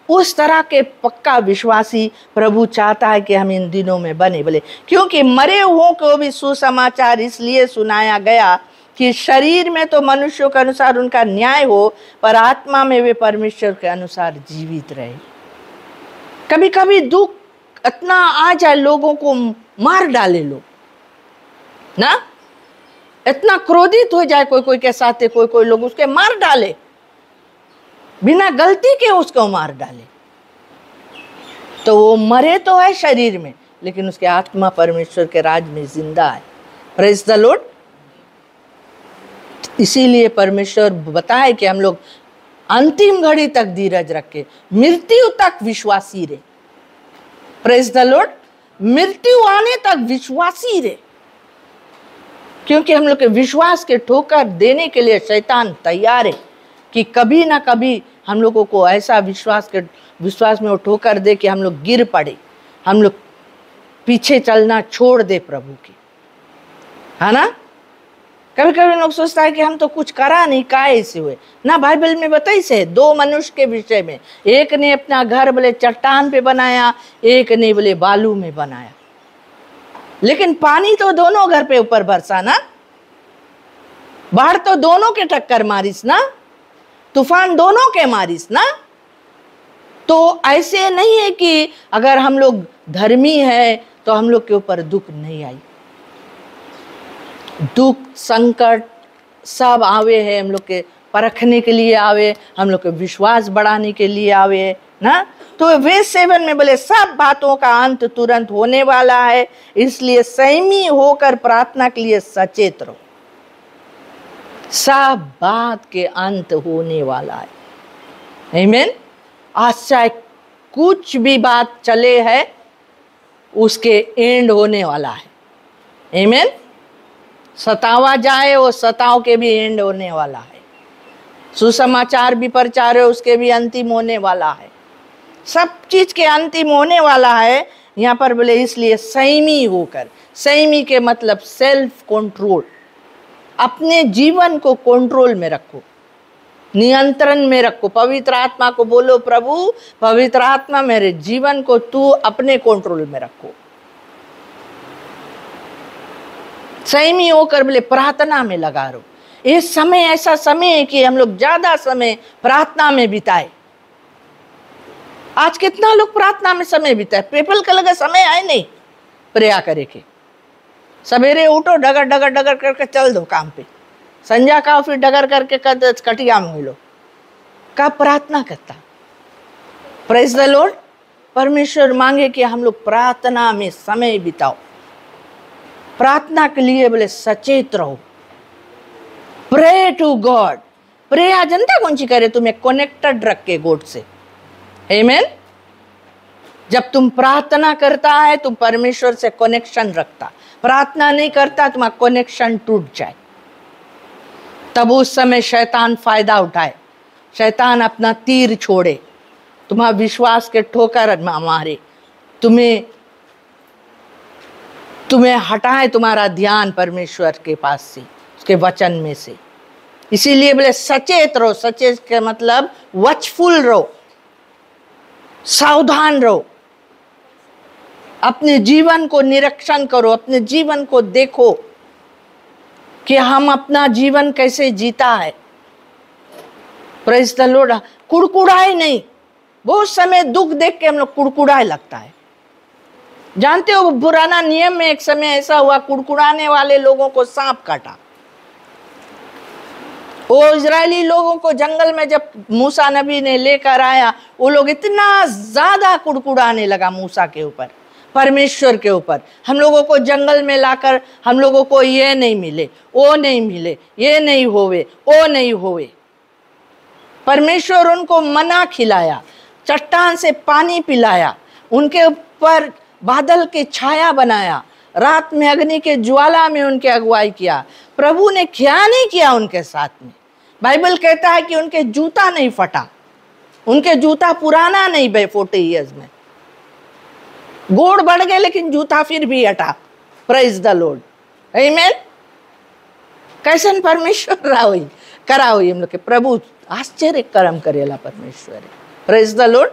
उस तरह के पक्का विश्वासी प्रभु चाहता है कि हम इन दिनों में बने। बोले क्योंकि मरे हुओं को भी सुसमाचार इसलिए सुनाया गया कि शरीर में तो मनुष्यों के अनुसार उनका न्याय हो, पर आत्मा में वे परमेश्वर के अनुसार जीवित रहे। कभी कभी दुख इतना आ जाए, लोगों को मार डाले लोग ना, इतना क्रोधित हो जाए कोई कोई के साथ, कोई कोई लोग उसके मार डाले, बिना गलती के उसको मार डाले, तो वो मरे तो है शरीर में, लेकिन उसके आत्मा परमेश्वर के राज में जिंदा है। Praise the Lord. इसीलिए परमेश्वर बताए कि हम लोग अंतिम घड़ी तक धीरज रखे, मृत्यु तक विश्वासी रहे। Praise the Lord. मृत्यु आने तक विश्वासी रहे, क्योंकि हम लोग के विश्वास के ठोकर देने के लिए शैतान तैयार है कि कभी ना कभी हम लोगों को ऐसा विश्वास में वो ठोकर दे कि हम लोग गिर पड़े, हम लोग पीछे चलना छोड़ दे प्रभु की, है ना। कभी कभी लोग सोचता है कि हम तो कुछ करा नहीं, काहे ऐसे हुए ना। बाइबल में बताई से 2 मनुष्य के विषय में, एक ने अपना घर बोले चट्टान पे बनाया, एक ने बोले बालू में बनाया, लेकिन पानी तो दोनों घर पे ऊपर बरसा ना, बाढ़ तो दोनों के टक्कर मारिस ना, तूफान दोनों के मारिस ना। तो ऐसे नहीं है कि अगर हम लोग धर्मी है तो हम लोग के ऊपर दुख नहीं आई। दुख संकट सब आवे है हम लोग के परखने के लिए आवे, हम लोग के विश्वास बढ़ाने के लिए आवे ना। तो वे 7 में बोले सब बातों का अंत तुरंत होने वाला है, इसलिए संयमी होकर प्रार्थना के लिए सचेत रहो। सब बात के अंत होने वाला है। आमीन। आज चाहे कुछ भी बात चले है, उसके एंड होने वाला है। आमीन। सतावा जाए, वो सताव के भी एंड होने वाला है। सुसमाचार भी प्रचार है, उसके भी अंतिम होने वाला है। सब चीज के अंतिम होने वाला है। यहाँ पर बोले इसलिए संयमी होकर, संयमी के मतलब सेल्फ कंट्रोल, अपने जीवन को कंट्रोल में रखो, नियंत्रण में रखो। पवित्र आत्मा को बोलो प्रभु पवित्र आत्मा मेरे जीवन को तू अपने कंट्रोल में रखो। संयमी होकर बोले प्रार्थना में लगा रहो। ये समय ऐसा समय है कि हम लोग ज्यादा समय प्रार्थना में बिताए। आज कितना लोग प्रार्थना में समय बिताए, पेपल का लगा समय आए नहीं प्रेया करे के। सवेरे उठो डगर डगर डगर करके चल दो काम पे, संजा का फिर डगर करके कटिया में मिलो, कब प्रार्थना करता। Praise the Lord. परमेश्वर मांगे कि हम लोग प्रार्थना में समय बिताओ, प्रार्थना के लिए बोले सचेत रहो। Pray to God. प्रेया जनता कौन सी करे, तुम्हें कनेक्टेड रख के गॉड से। आमीन। जब तुम प्रार्थना करता है तुम परमेश्वर से कनेक्शन रखता, प्रार्थना नहीं करता तुम्हारा कनेक्शन टूट जाए, तब उस समय शैतान फायदा उठाए, शैतान अपना तीर छोड़े, तुम्हारा विश्वास के ठोकर मारे, तुम्हें हटाए तुम्हारा ध्यान परमेश्वर के पास से, उसके वचन में से। इसीलिए बोले सचेत रहो। सचेत के मतलब वॉचफुल रहो, सावधान रहो, अपने जीवन को निरीक्षण करो, अपने जीवन को देखो कि हम अपना जीवन कैसे जीता है। Praise the Lord. कुड़कुड़ाए नहीं। बहुत समय दुख देख के हम लोग कुड़कुड़ाए लगता है। जानते हो पुराना नियम में एक समय ऐसा हुआ, कुड़कुड़ाने वाले लोगों को सांप काटा। वो इजरायली लोगों को जंगल में जब मूसा नबी ने लेकर आया, वो लोग इतना ज्यादा कुड़कुड़ाने लगा मूसा के ऊपर, परमेश्वर के ऊपर। हम लोगों को जंगल में लाकर हम लोगों को ये नहीं मिले, वो नहीं मिले, ये नहीं होवे, वो नहीं होवे। परमेश्वर उनको मना खिलाया, चट्टान से पानी पिलाया, उनके ऊपर बादल के छाया बनाया, रात में अग्नि के ज्वाला में उनके अगुवाई किया। प्रभु ने क्या नहीं किया उनके साथ में। बाइबल कहता है कि उनके जूता नहीं फटा, उनके जूता पुराना नहीं बे 40 ईयर्स में। गोड़ बढ़ गए लेकिन जूता फिर भी हटा। Praise the Lord. आमीन। कैसन परमेश्वर रावई करा हुई हम लोग के प्रभु आश्चर्य कर्म करेला परमेश्वर। Praise the Lord.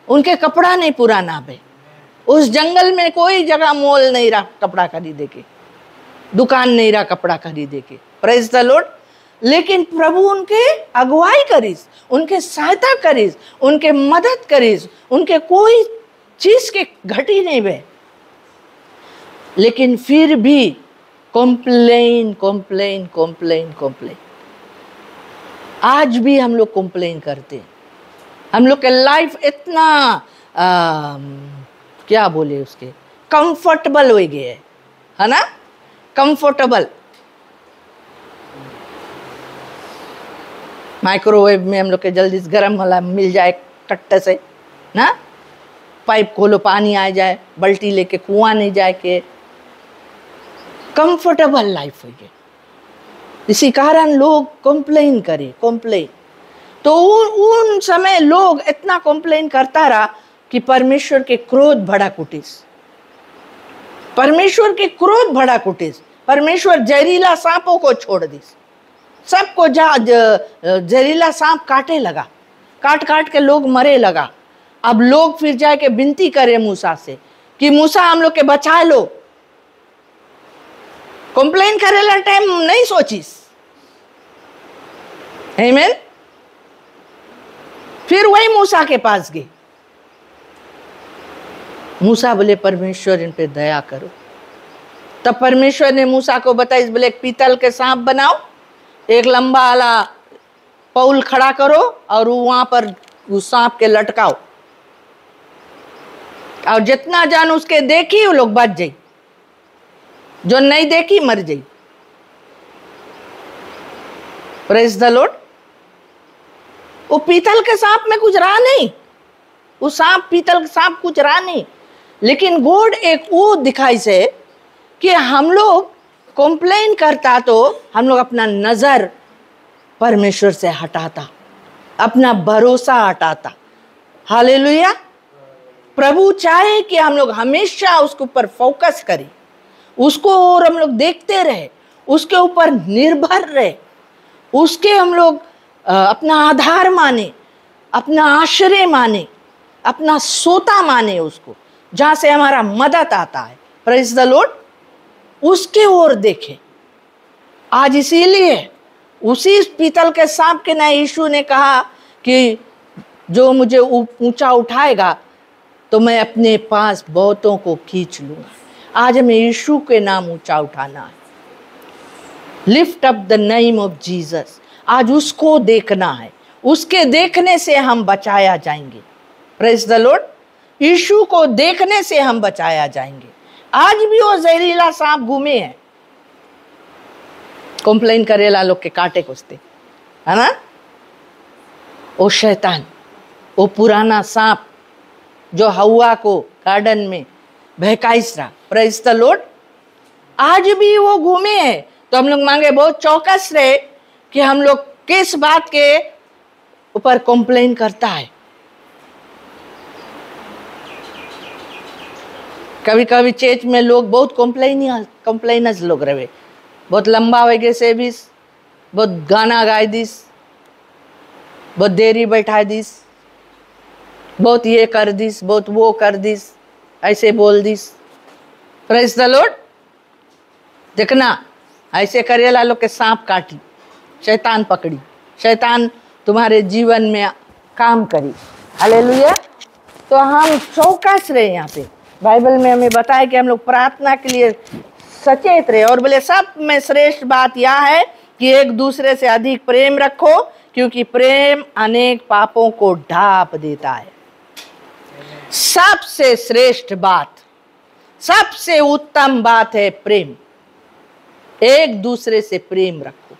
उनके कपड़ा नहीं पुराना बे। उस जंगल में कोई जगह मॉल नहीं रहा कपड़ा खरीदे के, दुकान नहीं रहा कपड़ा खरीदे के। Praise the Lord. लेकिन प्रभु उनके अगुवाई करीस, उनके सहायता करीस, उनके मदद करीस, उनके कोई चीज के घटी नहीं बे। लेकिन फिर भी कॉम्प्लेन कॉम्प्लेन कॉम्प्लेन कॉम्प्लेन। आज भी हम लोग कॉम्प्लेन करते हैं। हम लोग के लाइफ इतना क्या बोले उसके, कंफर्टेबल हो गए है ना, कंफर्टेबल। माइक्रोवेव में हम लोग के जल्दी से गर्म वाला मिल जाए कट्टे से ना, पाइप खोलो पानी आ जाए, बल्टी लेके कुआं नहीं जाए के, कंफर्टेबल लाइफ हो गई। इसी कारण लोग कंप्लेन करे, कंप्लेन। तो उन समय लोग इतना कंप्लेन करता रहा कि परमेश्वर के क्रोध भड़क उठिस, परमेश्वर के क्रोध भड़क उठिस। परमेश्वर जहरीला सांपों को छोड़ दिस, सबको जहरीला सांप काटे लगा, काट काट के लोग मरे लगा। अब लोग फिर जाके विनती करे मूसा से कि मूसा हम लोग के बचा लो। कंप्लेन करेला टाइम नहीं सोचिस। आमीन। फिर वही मूसा के पास गए। मूसा बोले परमेश्वर इन पे दया करो। तब परमेश्वर ने मूसा को बताया, बोले एक पीतल के सांप बनाओ, एक लंबा वाला पौल खड़ा करो और वहां पर उस सांप के लटकाओ, और जितना जान उसके देखी वो लोग बच जाई, जो नहीं देखी मर जाई। Praise the Lord. वो पीतल के सांप में कुछ रहा नहीं, वो सांप पीतल के सांप कुछ रहा नहीं, लेकिन गॉड एक वो दिखाई से कि हम लोग कंप्लेन करता तो हम लोग अपना नजर परमेश्वर से हटाता, अपना भरोसा हटाता। हालेलुया। प्रभु चाहे कि हम लोग हमेशा उसके ऊपर फोकस करें, उसको और हम लोग देखते रहे, उसके ऊपर निर्भर रहे, उसके हम लोग अपना आधार माने, अपना आश्रय माने, अपना सोता माने, उसको जहां से हमारा मदद आता है। Praise the Lord. उसके ओर देखें। आज इसीलिए उसी पीतल के सांप के नए यीशु ने कहा कि जो मुझे ऊंचा उठाएगा तो मैं अपने पास बहुतों को खींच लूंगा। आज हमें यीशु के नाम ऊंचा उठाना है। Lift up the name of Jesus. आज उसको देखना है, उसके देखने से हम बचाया जाएंगे। Praise the Lord. यीशु को देखने से हम बचाया जाएंगे। आज भी वो जहरीला सांप घूमे हैं, कंप्लेन करेला लोग के काटे कुछते है ना। वो शैतान, वो पुराना सांप जो हवा को गार्डन में बहकाइस रहा। Praise the Lord. आज भी वो घूमे हैं। तो हम लोग मांगे बहुत चौकस रहे कि हम लोग किस बात के ऊपर कंप्लेन करता है। कभी कभी चर्च में लोग बहुत कंप्लेनर्स लोग रहे, बहुत लंबा वगैरह से भी, बहुत गाना गाए दिस, बहुत देरी बैठा दिस, बहुत ये कर दिस, बहुत वो कर दिस, ऐसे बोल दिस। Praise the Lord. देखना ऐसे करेला लोग के सांप काटी, शैतान पकड़ी, शैतान तुम्हारे जीवन में काम करी। हालेलुया। तो हम चौकस रहे। यहाँ पे बाइबल में हमें बताया कि हम लोग प्रार्थना के लिए सचेत रहे। और बोले सब में श्रेष्ठ बात यह है कि एक दूसरे से अधिक प्रेम रखो, क्योंकि प्रेम अनेक पापों को ढांप देता है। सबसे श्रेष्ठ बात, सबसे उत्तम बात है प्रेम। एक दूसरे से प्रेम रखो,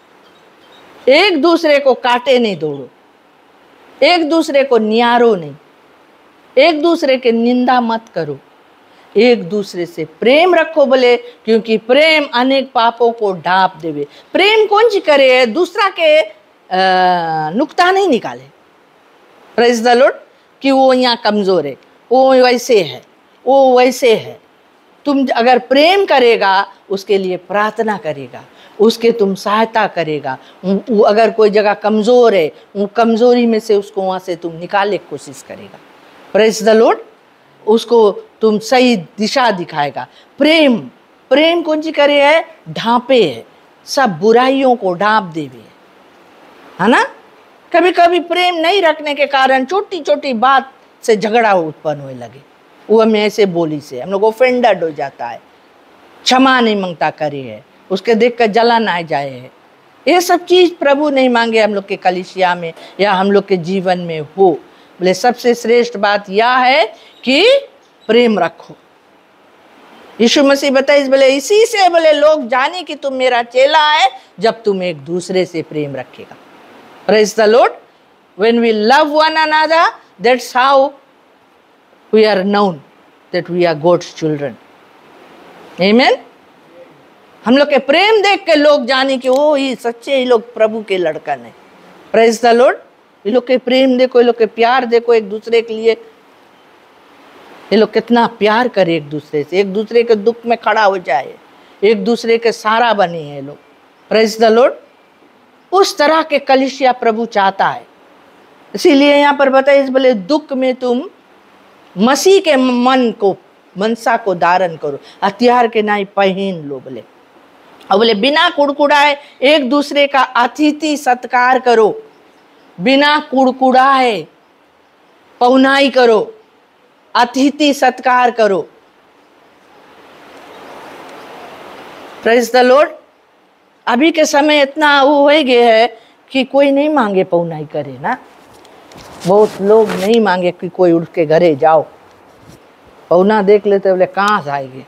एक दूसरे को काटे नहीं दौड़ो, एक दूसरे को निहारो नहीं, एक दूसरे के निंदा मत करो, एक दूसरे से प्रेम रखो। बोले क्योंकि प्रेम अनेक पापों को ढांप देवे। प्रेम कौन सी करे, दूसरा के नुक्ता नहीं निकाले। Praise the Lord. कि वो यहाँ कमजोर है, वो वैसे है, वो वैसे है। तुम अगर प्रेम करेगा, उसके लिए प्रार्थना करेगा, उसके तुम सहायता करेगा। अगर कोई जगह कमजोर है, वो कमजोरी में से उसको वहां से तुम निकालने की कोशिश करेगा। Praise the Lord. उसको तुम सही दिशा दिखाएगा। प्रेम, प्रेम कौन सी करे है, ढांपे है, सब बुराइयों को ढांप देवे है ना। कभी कभी प्रेम नहीं रखने के कारण छोटी छोटी बात से झगड़ा उत्पन्न होने लगे। वो हमें ऐसे बोली से हम लोग ऑफेंडेड हो जाता है, क्षमा नहीं मांगता करे है, उसके देख कर जलन आ जाए। ये सब चीज प्रभु नहीं मांगे हम लोग के कलीसिया में या हम लोग के जीवन में हो। बोले सबसे श्रेष्ठ बात यह है कि प्रेम रखो। यीशु मसीह बताइए, बोले इसी से बोले लोग जाने कि तुम मेरा चेला है, जब तुम एक दूसरे से प्रेम रखेगा। Praise the Lord. When we love one another, that's how we are known that we are God's children. Amen. हम लोग के प्रेम देख के लोग जाने कि ओ ये सच्चे ये लोग प्रभु के लड़कन है। Praise the Lord. ये लोग के प्रेम देखो, ये लोग के प्यार देखो एक दूसरे के लिए। ये लोग कितना प्यार करे एक दूसरे से, एक दूसरे के दुख में खड़ा हो जाए, एक दूसरे के सहारा बने हैं लोग। Praise the Lord. उस तरह के कलीसिया प्रभु चाहता है। इसीलिए यहाँ पर बताइए, बोले दुख में तुम मसीह के मन को मनसा को धारण करो, हथियार के नाई पहन लो। बोले और बोले बिना कुड़कुड़ाए एक दूसरे का अतिथि सत्कार करो, बिना कुड़कुड़ाए पौनाई करो, अतिथि सत्कार करो। Praise the Lord. अभी के समय इतना वो हो गया है कि कोई नहीं मांगे पौनाई करे ना। बहुत लोग नहीं मांगे कि कोई उसके घरे जाओ, पौना देख लेते, बोले कहाँ से आएंगे।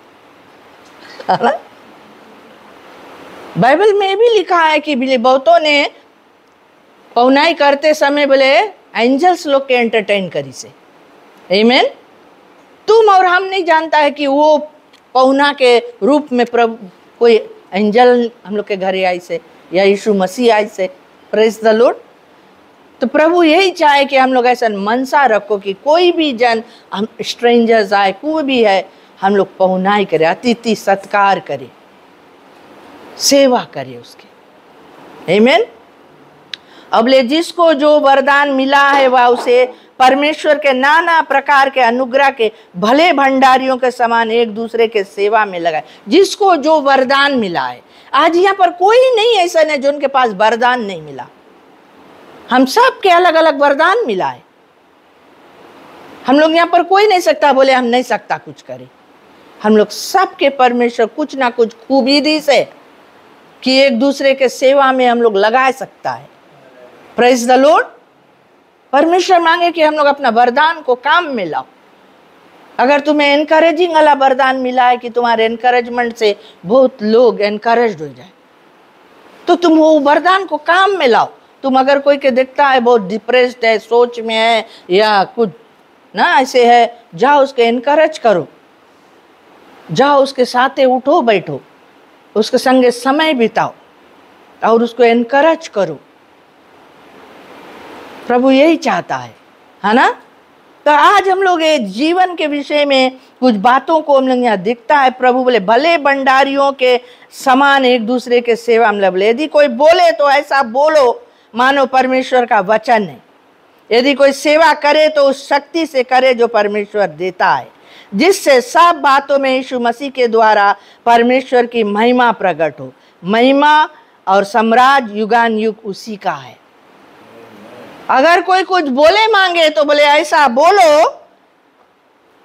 बाइबल में भी लिखा है कि बहुतों ने पौनाई करते समय बोले एंजल्स लोग के एंटरटेन करी से। आमीन। तुम और हम नहीं जानता है कि वो पौना के रूप में प्रभु कोई एंजल हम लोग के घरे आई से या यीशु मसीह आई से। Praise the Lord. तो प्रभु यही चाहे कि हम लोग ऐसा मनसा रखो कि कोई भी जन, हम स्ट्रेंजर्स आए, कोई भी है, हम लोग पहुनाई करें, अतिथि सत्कार करें, सेवा करें उसके। आमीन। अब ले जिसको जो वरदान मिला है वह उसे परमेश्वर के नाना प्रकार के अनुग्रह के भले भंडारियों के समान एक दूसरे के सेवा में लगाए। जिसको जो वरदान मिला है। आज यहाँ पर कोई नहीं ऐसा है जो उनके पास वरदान नहीं मिला। हम सब के अलग अलग वरदान मिला है। हम लोग यहाँ पर कोई नहीं सकता बोले हम नहीं सकता कुछ करे। हम लोग सबके परमेश्वर कुछ ना कुछ खूबी से कि एक दूसरे के सेवा में हम लोग लगा सकता है। Praise the Lord. परमेश्वर मांगे कि हम लोग अपना वरदान को काम में लाओ। अगर तुम्हें एनकरेजिंग वाला वरदान मिला है कि तुम्हारे एनकरेजमेंट से बहुत लोग एनकरेज्ड हो जाए, तो तुम वो वरदान को काम में लाओ। तुम अगर कोई के देखता है बहुत डिप्रेस्ड है, सोच में है या कुछ ना ऐसे है, जाओ उसके एनकरेज करो, जाओ उसके साथे उठो बैठो, उसके संगे समय बिताओ और उसको एनकरेज करो। प्रभु यही चाहता है ना। तो आज हम लोग ये जीवन के विषय में कुछ बातों को हम लोग यहाँ दिखता है। प्रभु बोले भले भंडारियों के समान एक दूसरे के सेवा में बोले। यदि कोई बोले तो ऐसा बोलो मानो परमेश्वर का वचन है। यदि कोई सेवा करे तो उस शक्ति से करे जो परमेश्वर देता है, जिससे सब बातों में यीशु मसीह के द्वारा परमेश्वर की महिमा प्रकट हो। महिमा और साम्राज्य युगान युग उसी का है। अगर कोई कुछ बोले मांगे तो बोले ऐसा बोलो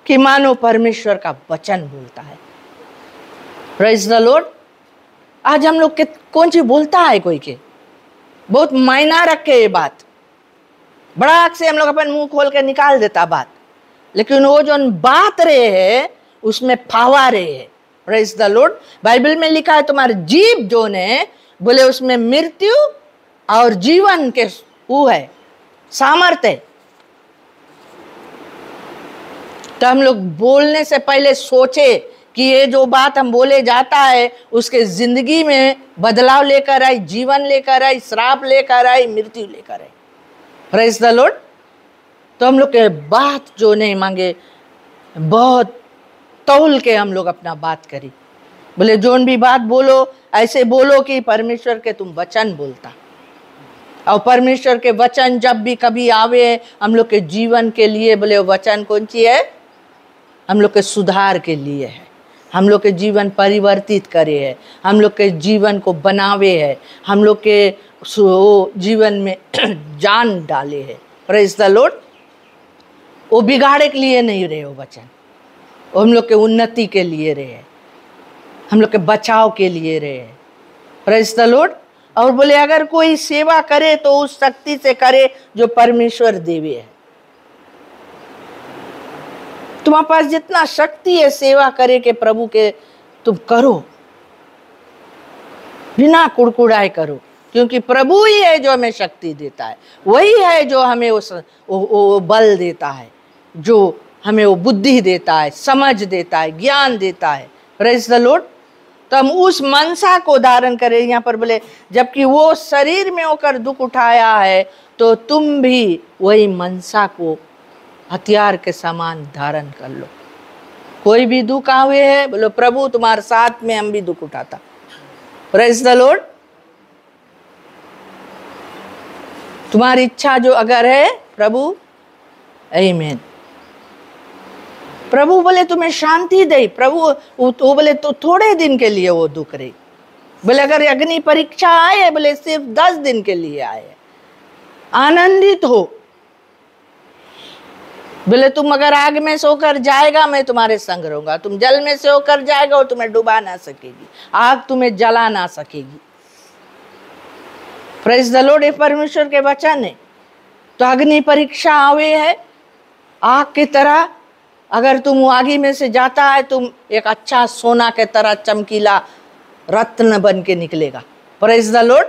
कि मानो परमेश्वर का वचन बोलता है। Praise the Lord. आज हम लोग के कौन सी बोलता है कोई के बहुत मायना रखे ये बात, बड़ा से हम लोग अपन मुंह खोल के निकाल देता बात, लेकिन वो जो बात रहे है उसमें फावा रहे है। Praise the Lord. बाइबल में लिखा है तुम्हारे जीव जो ने बोले उसमें मृत्यु और जीवन के वो है सामर्थ्य। तो हम लोग बोलने से पहले सोचे कि ये जो बात हम बोले जाता है उसके जिंदगी में बदलाव लेकर आई, जीवन लेकर आई, श्राप लेकर आई, मृत्यु लेकर आई। Praise the Lord. तो हम लोग के बात जो नहीं मांगे, बहुत तौल के हम लोग अपना बात करी। बोले जोन भी बात बोलो ऐसे बोलो कि परमेश्वर के तुम वचन बोलता, और परमेश्वर के वचन जब भी कभी आवे हम लोग के जीवन के लिए, बोले वचन कौन सी है? हम लोग के सुधार के लिए है, हम लोग के जीवन परिवर्तित करे है, हम लोग के जीवन को बनावे है, हम लोग के जीवन में जान डाले है। Praise the Lord. वो बिगाड़े के लिए नहीं रहे वो वचन, वो हम लोग के उन्नति के लिए रहे, हम लोग के बचाव के लिए रहे। Praise the Lord. और बोले अगर कोई सेवा करे तो उस शक्ति से करे जो परमेश्वर देवे है। तुम्हारे पास जितना शक्ति है सेवा करे के प्रभु के, तुम करो, बिना कुड़कुड़ाए करो, क्योंकि प्रभु ही है जो हमें शक्ति देता है, वही है जो हमें वो बल देता है, जो हमें वो बुद्धि देता है, समझ देता है, ज्ञान देता है। Praise the Lord. तो हम उस मनसा को धारण करें। यहाँ पर बोले जबकि वो शरीर में होकर दुख उठाया है, तो तुम भी वही मनसा को हथियार के समान धारण कर लो। कोई भी दुख आवे है, बोलो प्रभु तुम्हारे साथ में हम भी दुख उठाता। Praise the Lord. तुम्हारी इच्छा जो अगर है प्रभु, आमीन। प्रभु बोले तुम्हें शांति दे। प्रभु वो बोले तो थोड़े दिन के लिए वो दुख रही। बोले अगर अग्नि परीक्षा आए, बोले सिर्फ 10 दिन के लिए आए, आनंदित हो। बोले तुम अगर आग में से होकर जाएगा, मैं तुम्हारे संग रहूंगा। तुम जल में से होकर जाएगा, और तुम्हें डुबा ना सकेगी, आग तुम्हें जला ना सकेगी। Praise the Lord. ये परमेश्वर के वचन है। तो अग्नि परीक्षा आवे है आग की तरह। अगर तुम आगी में से जाता है, तुम एक अच्छा सोना के तरह चमकीला रत्न बन के निकलेगा। Praise the Lord.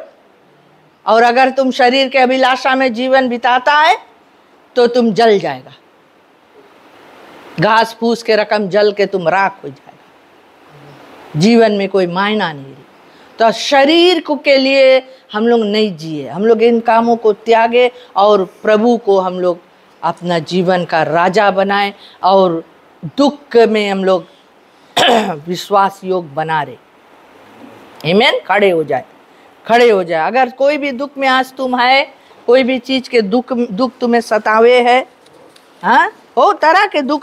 और अगर तुम शरीर के अभिलाषा में जीवन बिताता है, तो तुम जल जाएगा, घास फूस के रकम जल के तुम राख हो जाएगा। जीवन में कोई मायना नहीं। तो शरीर को के लिए हम लोग नहीं जिए, हम लोग इन कामों को त्यागे और प्रभु को हम लोग अपना जीवन का राजा बनाए, और दुख में हम लोग विश्वास योग बना रहे। आमीन। खड़े हो जाए, खड़े हो जाए। अगर कोई भी दुख में आज तुम है, कोई भी चीज के दुख तुम्हें सतावे है, हाँ, वो तरह के दुख